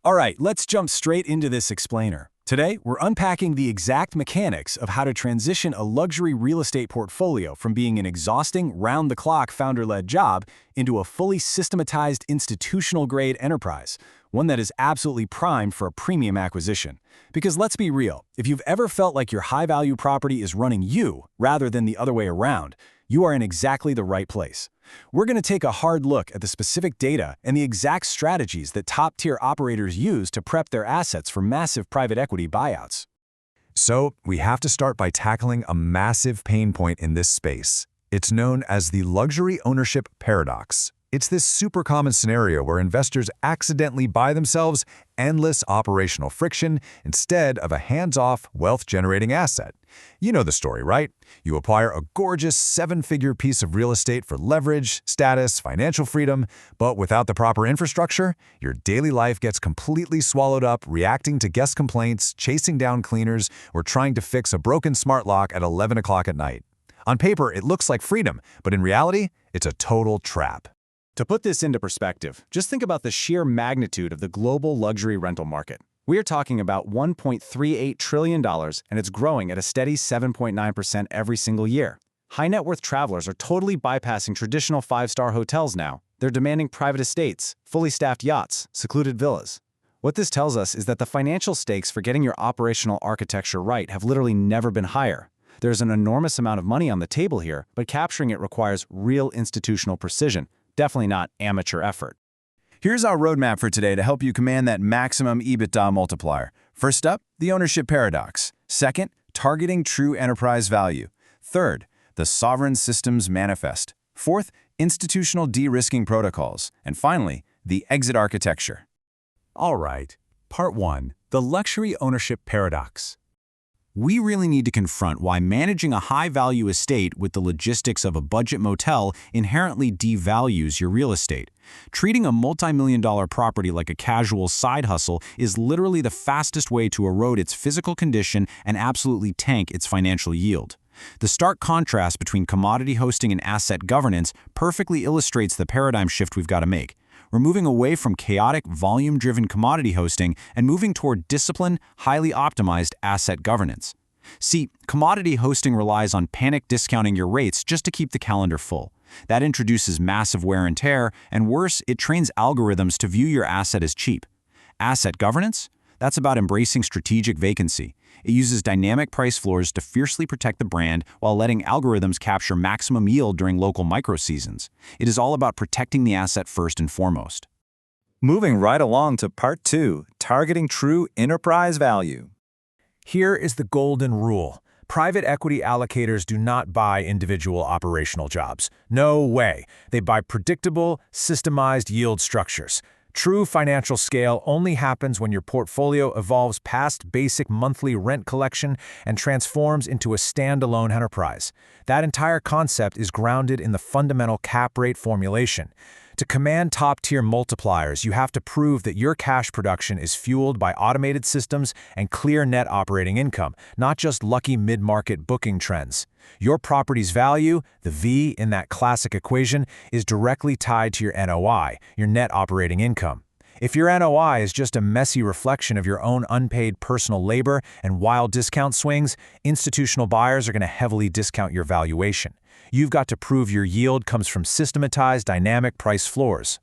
All right, let's jump straight into this explainer. Today, we're unpacking the exact mechanics of how to transition a luxury real estate portfolio from being an exhausting, round-the-clock founder-led job into a fully systematized institutional-grade enterprise, one that is absolutely primed for a premium acquisition. Because let's be real, if you've ever felt like your high-value property is running you rather than the other way around, you are in exactly the right place. We're going to take a hard look at the specific data and the exact strategies that top-tier operators use to prep their assets for massive private equity buyouts. So, we have to start by tackling a massive pain point in this space. It's known as the luxury ownership paradox. It's this super common scenario where investors accidentally buy themselves endless operational friction instead of a hands-off, wealth-generating asset. You know the story, right? You acquire a gorgeous seven-figure piece of real estate for leverage, status, financial freedom, but without the proper infrastructure, your daily life gets completely swallowed up reacting to guest complaints, chasing down cleaners, or trying to fix a broken smart lock at 11 o'clock at night. On paper, it looks like freedom, but in reality, it's a total trap. To put this into perspective, just think about the sheer magnitude of the global luxury rental market. We are talking about $1.38 trillion, and it's growing at a steady 7.9% every single year. High net worth travelers are totally bypassing traditional five-star hotels now. They're demanding private estates, fully staffed yachts, secluded villas. What this tells us is that the financial stakes for getting your operational architecture right have literally never been higher. There's an enormous amount of money on the table here, but capturing it requires real institutional precision. Definitely not amateur effort. Here's our roadmap for today to help you command that maximum EBITDA multiplier. First up, the ownership paradox. Second, targeting true enterprise value. Third, the sovereign systems manifest. Fourth, institutional de-risking protocols. And finally, the exit architecture. All right, Part 1, the luxury ownership paradox. We really need to confront why managing a high-value estate with the logistics of a budget motel inherently devalues your real estate. Treating a multi-million-dollar property like a casual side hustle is literally the fastest way to erode its physical condition and absolutely tank its financial yield. The stark contrast between commodity hosting and asset governance perfectly illustrates the paradigm shift we've got to make. We're moving away from chaotic, volume-driven commodity hosting and moving toward disciplined, highly optimized asset governance. See, commodity hosting relies on panic discounting your rates just to keep the calendar full. That introduces massive wear and tear, and worse, it trains algorithms to view your asset as cheap. Asset governance? That's about embracing strategic vacancy. It uses dynamic price floors to fiercely protect the brand while letting algorithms capture maximum yield during local micro-seasons. It is all about protecting the asset first and foremost. Moving right along to Part 2, targeting true enterprise value. Here is the golden rule. Private equity allocators do not buy individual operational jobs. No way. They buy predictable, systemized yield structures. True financial scale only happens when your portfolio evolves past basic monthly rent collection and transforms into a standalone enterprise. That entire concept is grounded in the fundamental cap rate formulation. To command top-tier multipliers, you have to prove that your cash production is fueled by automated systems and clear net operating income, not just lucky mid-market booking trends. Your property's value, the V in that classic equation, is directly tied to your NOI, your net operating income. If your NOI is just a messy reflection of your own unpaid personal labor and wild discount swings, institutional buyers are going to heavily discount your valuation. You've got to prove your yield comes from systematized dynamic price floors.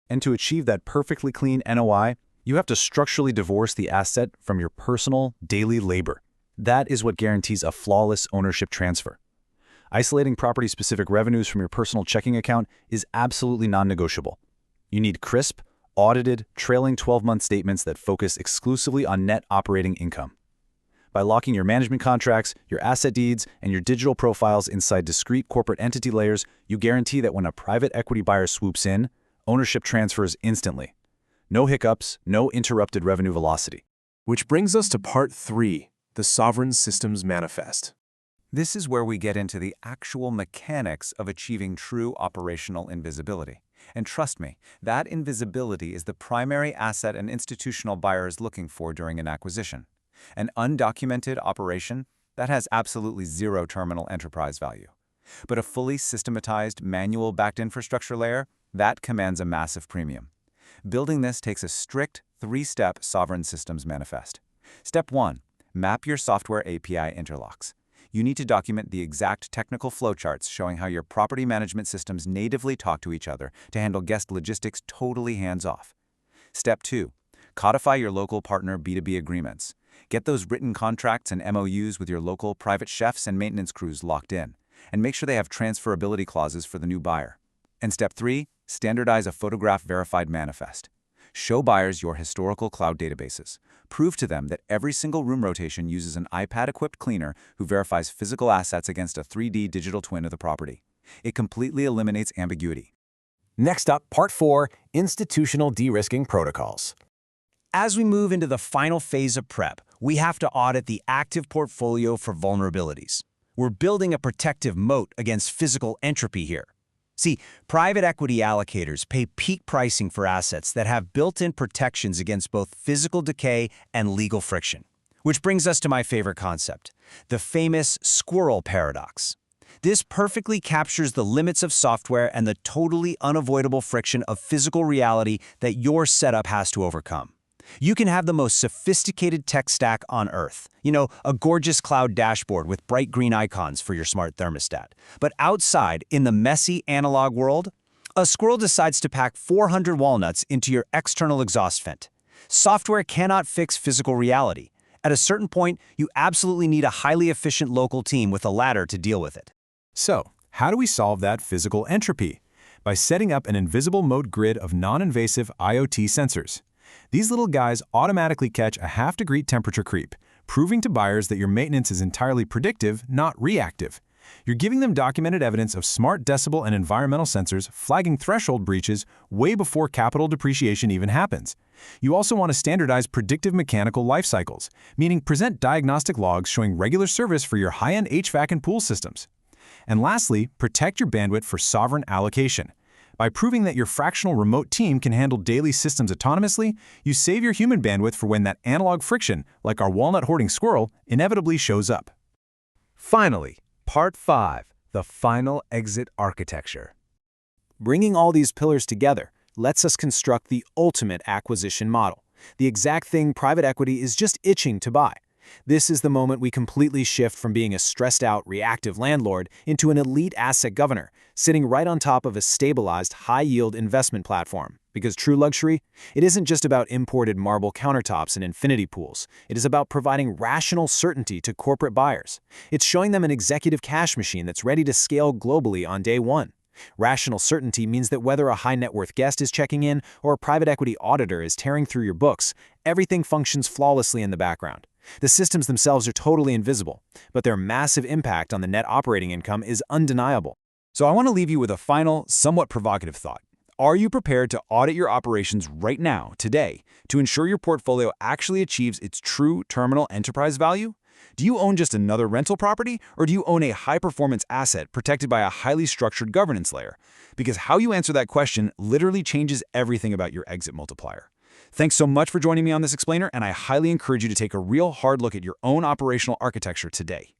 And to achieve that perfectly clean NOI, you have to structurally divorce the asset from your personal, daily labor. That is what guarantees a flawless ownership transfer. Isolating property-specific revenues from your personal checking account is absolutely non-negotiable. You need crisp, audited, trailing 12-month statements that focus exclusively on net operating income. By locking your management contracts, your asset deeds, and your digital profiles inside discrete corporate entity layers, you guarantee that when a private equity buyer swoops in, ownership transfers instantly. No hiccups, no interrupted revenue velocity. Which brings us to Part 3, the Sovereign Systems Manifest. This is where we get into the actual mechanics of achieving true operational invisibility. And trust me, that invisibility is the primary asset an institutional buyer is looking for during an acquisition. An undocumented operation, that has absolutely zero terminal enterprise value. But a fully systematized, manual-backed infrastructure layer, that commands a massive premium. Building this takes a strict, 3-step sovereign systems manifest. Step 1. Map your software API interlocks. You need to document the exact technical flowcharts showing how your property management systems natively talk to each other to handle guest logistics totally hands-off. Step 2. Codify your local partner B2B agreements. Get those written contracts and MOUs with your local private chefs and maintenance crews locked in, and make sure they have transferability clauses for the new buyer. And Step 3. Standardize a photograph-verified manifest. Show buyers your historical cloud databases. Prove to them that every single room rotation uses an iPad-equipped cleaner who verifies physical assets against a 3D digital twin of the property. It completely eliminates ambiguity. Next up, Part 4, Institutional De-risking Protocols. As we move into the final phase of prep, we have to audit the active portfolio for vulnerabilities. We're building a protective moat against physical entropy here. See, private equity allocators pay peak pricing for assets that have built-in protections against both physical decay and legal friction. Which brings us to my favorite concept, the famous squirrel paradox. This perfectly captures the limits of software and the totally unavoidable friction of physical reality that your setup has to overcome. You can have the most sophisticated tech stack on Earth. A gorgeous cloud dashboard with bright green icons for your smart thermostat. But outside, in the messy analog world, a squirrel decides to pack 400 walnuts into your external exhaust vent. Software cannot fix physical reality. At a certain point, you absolutely need a highly efficient local team with a ladder to deal with it. So, how do we solve that physical entropy? By setting up an invisible moat grid of non-invasive IoT sensors. These little guys automatically catch a half-degree temperature creep, proving to buyers that your maintenance is entirely predictive, not reactive. You're giving them documented evidence of smart decibel and environmental sensors flagging threshold breaches way before capital depreciation even happens. You also want to standardize predictive mechanical life cycles, meaning present diagnostic logs showing regular service for your high-end HVAC and pool systems. And lastly, protect your bandwidth for sovereign allocation. By proving that your fractional remote team can handle daily systems autonomously, you save your human bandwidth for when that analog friction, like our walnut-hoarding squirrel, inevitably shows up. Finally, Part 5, the final exit architecture. Bringing all these pillars together lets us construct the ultimate acquisition model, the exact thing private equity is just itching to buy. This is the moment we completely shift from being a stressed-out, reactive landlord into an elite asset governor, sitting right on top of a stabilized, high-yield investment platform. Because true luxury, it isn't just about imported marble countertops and infinity pools. It is about providing rational certainty to corporate buyers. It's showing them an executive cash machine that's ready to scale globally on day one. Rational certainty means that whether a high-net-worth guest is checking in or a private equity auditor is tearing through your books, everything functions flawlessly in the background. The systems themselves are totally invisible, but their massive impact on the net operating income is undeniable. So I want to leave you with a final, somewhat provocative thought. Are you prepared to audit your operations right now, today, to ensure your portfolio actually achieves its true terminal enterprise value? Do you own just another rental property, or do you own a high-performance asset protected by a highly structured governance layer? Because how you answer that question literally changes everything about your exit multiplier. Thanks so much for joining me on this explainer, and I highly encourage you to take a real hard look at your own operational architecture today.